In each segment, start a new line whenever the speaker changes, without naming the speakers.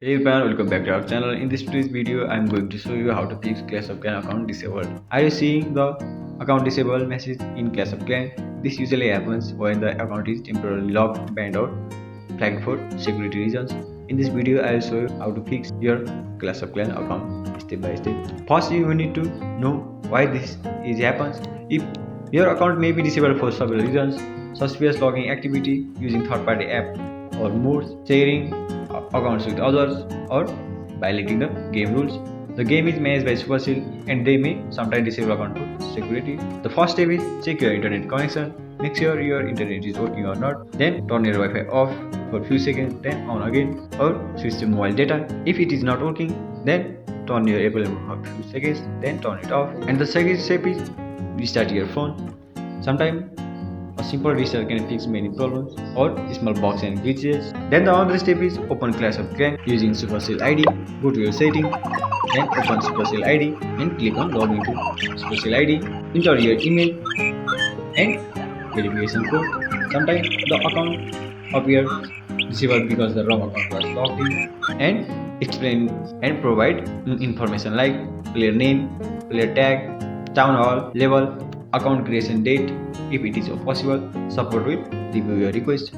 Hey everyone, welcome back to our channel. In this today's video, I am going to show you how to fix Clash of Clans account disabled. Are you seeing the account disabled message in Clash of Clans? This usually happens when the account is temporarily locked, banned or flagged for security reasons. In this video, I will show you how to fix your Clash of Clans account step by step. First, you need to know why this happens. If your account may be disabled for several reasons, suspicious logging activity, using third-party app or modes, sharing accounts with others, or violating the game rules. The game is managed by Supercell and they may sometimes disable account for security. The first step is check your internet connection. Make sure your internet is working or not. Then turn your Wi-Fi off for a few seconds, then on again, or switch to mobile data. If it is not working, then turn your Apple for a few seconds, then turn it off. And the second step is restart your phone. Sometimes a simple restart can fix many problems or small bugs and glitches. Then the other step is open Clash of Clans using Supercell ID. Go to your setting, then open Supercell ID and click on login to Supercell ID. Enter your email and verification code. Sometimes the account appears disabled because the wrong account was logged in, and explain and provide information like player name, player tag, town hall, level, account creation date. If it is possible, support will review your request.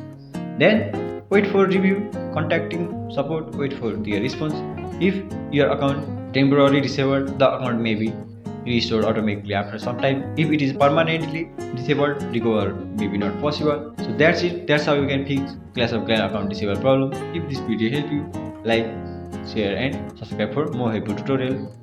Then wait for review. Contacting support, wait for their response. If your account temporarily disabled, the account may be restored automatically after some time. If it is permanently disabled, recover may be not possible. So that's it. That's how you can fix Clash of Clans account disabled problem. If this video helped you, like, share and subscribe for more helpful tutorial.